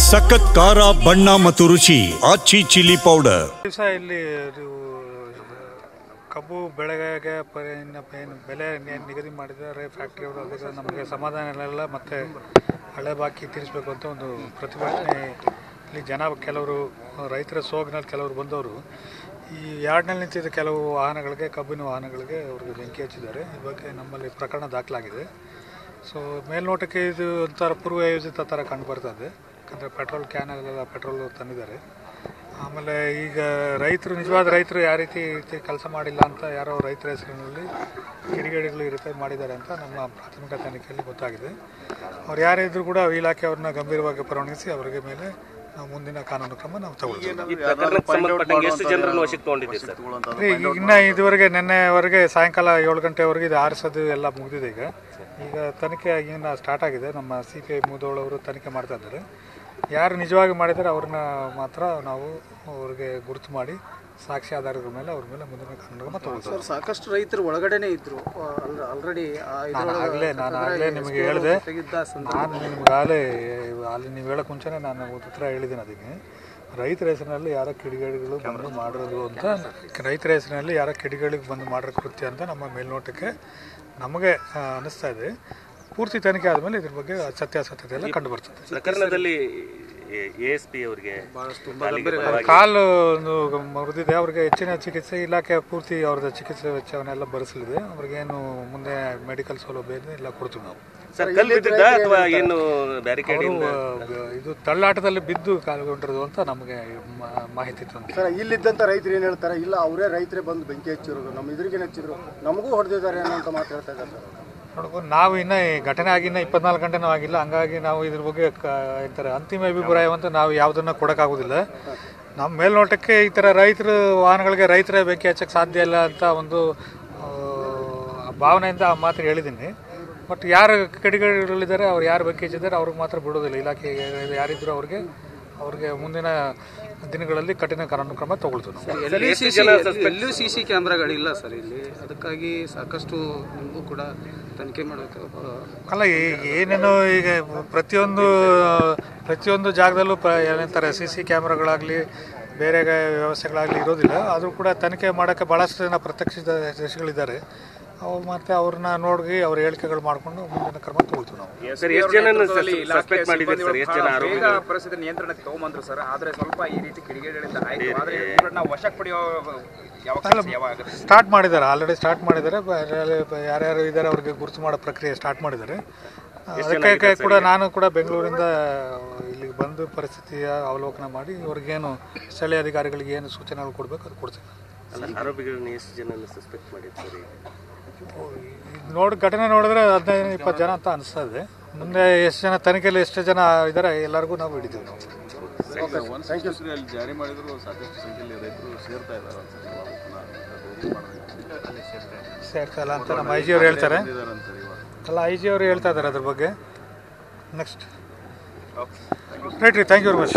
ಸಖತ್ ಖಾರ ಬಣ್ಣ ಮತ್ತು ರುಚಿ ಆಚಿ ಚಿಲ್ಲಿ ಪೌಡರ್. ಇಲ್ಲಿ ಕಬ್ಬು ಬೆಳೆಗೆ ಬೆಲೆ ನಿಗದಿ ಮಾಡಿದ್ದಾರೆ ಫ್ಯಾಕ್ಟ್ರಿ ಅವರು. ಅದಕ್ಕೆ ನಮಗೆ ಸಮಾಧಾನ ಇಲ್ಲ. ಮತ್ತು ಹಳೆ ಬಾಕಿ ತೀರಿಸಬೇಕು ಅಂತ ಒಂದು ಪ್ರತಿಭಟನೆ ಇಲ್ಲಿ ಜನ ಕೆಲವರು ರೈತರ ಸೋಗಿನಲ್ಲಿ ಕೆಲವರು ಬಂದವರು ಈ ಯಾರ್ಡ್ನಲ್ಲಿ ನಿಂತಿದ್ದ ಕೆಲವು ವಾಹನಗಳಿಗೆ ಕಬ್ಬಿನ ವಾಹನಗಳಿಗೆ ಅವ್ರಿಗೆ ಬೆಂಕಿ ಹಚ್ಚಿದ್ದಾರೆ. ಈ ಬಗ್ಗೆ ನಮ್ಮಲ್ಲಿ ಪ್ರಕರಣ ದಾಖಲಾಗಿದೆ. ಸೊ ಮೇಲ್ನೋಟಕ್ಕೆ ಇದು ಒಂಥರ ಪೂರ್ವಯೋಜಿತ ಥರ ಕಂಡು ಬರ್ತದೆ. ಯಾಕಂದರೆ ಪೆಟ್ರೋಲ್ ಕ್ಯಾನಲ್ಲೆಲ್ಲ ಪೆಟ್ರೋಲ್ ತಂದಿದ್ದಾರೆ. ಆಮೇಲೆ ಈಗ ರೈತರು ನಿಜವಾದ ರೈತರು ಯಾವ ರೀತಿ ಕೆಲಸ ಮಾಡಿಲ್ಲ ಅಂತ ಯಾರೋ ರೈತರ ಹೆಸರಿನಲ್ಲಿ ಕಿಡಿಗೇಡಿಗಳು ಇರುತ್ತೆ ಮಾಡಿದ್ದಾರೆ ಅಂತ ನಮ್ಮ ಪ್ರಾಥಮಿಕ ತನಿಖೆಯಲ್ಲಿ ಗೊತ್ತಾಗಿದೆ. ಅವ್ರು ಯಾರೇ ಇದ್ದರೂ ಕೂಡ ಇಲಾಖೆ ಅವ್ರನ್ನ ಗಂಭೀರವಾಗಿ ಪರಿಗಣಿಸಿ ಅವರಿಗೆ ಮೇಲೆ ನಾವು ಮುಂದಿನ ಕಾನೂನು ಕ್ರಮ ನಾವು ತಗೊಳ್ತೀವಿ. ಇನ್ನು ಇದುವರೆಗೆ ನಿನ್ನೆವರೆಗೆ ಸಾಯಂಕಾಲ 7 ಗಂಟೆವರೆಗೆ ಇದು ಆರಿಸೋದು ಎಲ್ಲ ಮುಗಿದಿದೆ. ಈಗ ತನಿಖೆ ಇನ್ನು ಸ್ಟಾರ್ಟ್ ಆಗಿದೆ. ನಮ್ಮ CPI ಮುದೋಳವರು ತನಿಖೆ ಮಾಡ್ತಾ ಇದ್ದಾರೆ. ಯಾರು ನಿಜವಾಗಿ ಮಾಡಿದರೆ ಅವ್ರನ್ನ ಮಾತ್ರ ನಾವು ಅವ್ರಿಗೆ ಗುರುತು ಮಾಡಿ ಸಾಕ್ಷಿ ಆಧಾರದ ಮೇಲೆ ಅವ್ರ ಮೇಲೆ ಮುಂದಿನ ಕಾನೂನು ಕ್ರಮ ತಗೊಳ್ತೀವಿ. ಸಾಕಷ್ಟು ರೈತರು ಒಳಗಡೆನೇ ಇದ್ರು ಆಲ್ರೆಡಿ. ನಾನು ಆಗಲೇ ನಿಮಗೆ ಹೇಳಿದೆ. ನಾನು ನಿಮ್ಗಾಗಲೇ ಅಲ್ಲಿ ನೀವು ಹೇಳೋಕೆ ಮುಂಚೆನೇ ನಾನು ಉತ್ತರ ಹೇಳಿದ್ದೀನಿ. ಅದಕ್ಕೆ ರೈತರ ಹೆಸರಿನಲ್ಲಿ ಯಾರೋ ಕಿಡಿಗೇಡಿಗಳು ಬಂದು ಮಾಡಿರೋದು ಅಂತ, ರೈತರ ಹೆಸರಿನಲ್ಲಿ ಯಾರೋ ಕಿಡಿಗೇಡಿಗೆ ಬಂದು ಮಾಡಿರೋ ಕೃತ್ಯ ಅಂತ ನಮ್ಮ ಮೇಲ್ನೋಟಕ್ಕೆ ನಮಗೆ ಅನ್ನಿಸ್ತಾ ಇದೆ. ಪೂರ್ತಿ ತನಿಖೆ ಆದಮೇಲೆ ಇದ್ರ ಬಗ್ಗೆ ಸತ್ಯಾಸತ್ಯತೆ ಎಲ್ಲ ಕಂಡು ಬರ್ತದೆ. ಪ್ರಕರಣದಲ್ಲಿ ASP ಅವರಿಗೆ ಕಾಲು ಮುರಿದಿದೆ. ಅವ್ರಿಗೆ ಹೆಚ್ಚಿನ ಚಿಕಿತ್ಸೆ ಇಲಾಖೆ ಪೂರ್ತಿ ಅವ್ರದ್ದು ಚಿಕಿತ್ಸೆ ವೆಚ್ಚವನ್ನೆಲ್ಲ ಭರಿಸಲಿದೆ. ಅವ್ರಿಗೇನು ಮುಂದೆ ಮೆಡಿಕಲ್ ಸೌಲಭ್ಯ ಎಲ್ಲ ಕೊಡ್ತೀವಿ ನಾವು. ಇದು ತಳ್ಳಾಟದಲ್ಲಿ ಬಿದ್ದು ಕಾಲುಗೊಂಡಿರೋದು ಅಂತ ನಮಗೆ ಮಾಹಿತಿ ತಂದು. ಸರ್, ಇಲ್ಲಿದ್ದಂಥ ರೈತರು ಏನು ಹೇಳ್ತಾರೆ, ಇಲ್ಲ ಅವರೇ ರೈತರೇ ಬಂದು ಬೆಂಕಿ ಹಚ್ಚಿರೋದು, ನಮ್ಮ ಎದುರಿಗೇನೆ ಹಚ್ಚಿದ್ರು, ನಮಗೂ ಹೊಡೆದಿದ್ದಾರೆ ಅನ್ನೋ ಮಾತು ಹೇಳ್ತಾ ಇದ್ದಾರೆ ಸರ್. ನೋಡ್ಬೋದು, ನಾವು ಇನ್ನೂ ಘಟನೆ ಆಗಿನ್ನ 24 ಗಂಟೆನೂ ಆಗಿಲ್ಲ. ಹಂಗಾಗಿ ನಾವು ಇದ್ರ ಬಗ್ಗೆ ಹೇಳ್ತಾರೆ ಅಂತಿಮ ಅಭಿಪ್ರಾಯವಂತೂ ನಾವು ಯಾವುದನ್ನು ಕೊಡೋಕ್ಕಾಗೋದಿಲ್ಲ. ನಮ್ಮ ಮೇಲ್ನೋಟಕ್ಕೆ ಈ ಥರ ರೈತರು ವಾಹನಗಳಿಗೆ ರೈತರೇ ಬೆಂಕಿ ಹಚ್ಚಕ್ಕೆ ಸಾಧ್ಯ ಇಲ್ಲ ಅಂತ ಒಂದು ಭಾವನೆಯಿಂದ ಆ ಮಾತು ಹೇಳಿದ್ದೀನಿ. ಬಟ್ ಯಾರು ಕಿಡಿಗೇಡಿಗಳಿದ್ದಾರೆ, ಅವ್ರು ಯಾರು ಬೆಂಕಿ ಹಚ್ಚಿದ್ದಾರೆ ಅವ್ರಿಗೆ ಮಾತ್ರ ಬಿಡೋದಿಲ್ಲ. ಇಲಾಖೆ ಯಾರಿದ್ರು ಅವ್ರಿಗೆ ಮುಂದಿನ ದಿನಗಳಲ್ಲಿ ಕಠಿಣ ಕಾನೂನು ಕ್ರಮ ತಗೊಳ್ತೀವಿ ನಾವು. ಎಲ್ಲೂ CC ಕ್ಯಾಮ್ರಾಗಳಿಲ್ಲ ಸರ್ ಇಲ್ಲಿ. ಅದಕ್ಕಾಗಿ ಸಾಕಷ್ಟು ನಿಮಗೂ ಕೂಡ ತನಿಖೆ ಮಾಡಬೇಕು ಅಲ್ಲ. ಏನೇನು ಈಗ ಪ್ರತಿಯೊಂದು ಜಾಗದಲ್ಲೂ ಏನಂತಾರೆ CC ಕ್ಯಾಮ್ರಾಗಳಾಗಲಿ ಬೇರೆ ವ್ಯವಸ್ಥೆಗಳಾಗಲಿ ಇರೋದಿಲ್ಲ. ಆದರೂ ಕೂಡ ತನಿಖೆ ಮಾಡೋಕ್ಕೆ ಭಾಳಷ್ಟು ಜನ ಪ್ರತ್ಯಕ್ಷದರ್ಶಿಗಳಿದ್ದಾರೆ. ಅವ್ರು ಮತ್ತೆ ಅವ್ರನ್ನ ನೋಡಿ ಅವ್ರ ಹೇಳಿಕೆಗಳು ಮಾಡಿಕೊಂಡು ಮುಂದಿನ ಕ್ರಮ ತಗೊಳ್ತೀವಿ ನಾವು. ಪರಿಸ್ಥಿತಿ ನಿಯಂತ್ರಣಕ್ಕೆ ತಗೊಂಬಂದ್ರು ಸರ್. ಆದರೆ ಸ್ವಲ್ಪ ಈ ರೀತಿ ಕಿಡಿಗೇಡಿಗಳಿಂದ ಆಯ್ತು. ಆದರೆ ಇವ್ರನ್ನ ವಶಕ್ಕೆ ಪಡೆಯೋ ಸ್ಟಾರ್ಟ್ ಮಾಡಿದ್ದಾರೆ. ಆಲ್ರೆಡಿ ಸ್ಟಾರ್ಟ್ ಮಾಡಿದ್ದಾರೆ. ಯಾರ್ಯಾರು ಇದ್ದಾರೆ ಅವ್ರಿಗೆ ಗುರುತು ಮಾಡೋ ಪ್ರಕ್ರಿಯೆ ಸ್ಟಾರ್ಟ್ ಮಾಡಿದ್ದಾರೆ. ಅದಕ್ಕೆ ಕೂಡ ನಾನು ಕೂಡ ಬೆಂಗಳೂರಿಂದ ಇಲ್ಲಿಗೆ ಬಂದು ಪರಿಸ್ಥಿತಿಯ ಅವಲೋಕನ ಮಾಡಿ ಅವ್ರಿಗೇನು ಸ್ಥಳೀಯ ಅಧಿಕಾರಿಗಳಿಗೆ ಏನು ಸೂಚನೆಗಳು ಕೊಡಬೇಕು ಅದು ಕೊಡ್ತೀನಿ. ಆರೋಪಿಗಳನ್ನ ಎಷ್ಟು ಜನ ಸಸ್ಪೆಕ್ಟ್ ಮಾಡಿರ್ತಾರೆ? ಘಟನೆ ನೋಡಿದ್ರೆ 15-20 ಜನ ಅಂತ ಅನಿಸ್ತಾ ಇದೆ. ಮುಂದೆ ಎಷ್ಟು ಜನ ತನಿಖೆಯಲ್ಲಿ ಎಷ್ಟು ಜನ ಇದ್ದಾರೆ ಎಲ್ಲರಿಗೂ ನಾವು ಹಿಡಿತೀವಿ ನಾವು. ಜಾರಿ ಮಾಡಿದ್ರು ಸಾಕಷ್ಟು ಸಂಖ್ಯೆಯಲ್ಲಿ ರೈತರು ಸೇರ್ತಾ ಇದ್ದಾರೆ. ಸೇರ್ತಾ ಇಲ್ಲ ಅಂತ ನಮ್ಮ IG ಅವರು ಹೇಳ್ತಾರೆ. ಅಲ್ಲ, IG ಅವರು ಹೇಳ್ತಾ ಇದ್ದಾರೆ ಅದ್ರ ಬಗ್ಗೆ. ನೆಕ್ಸ್ಟ್ ರೈಟ್ ರೀ. Thank you very much.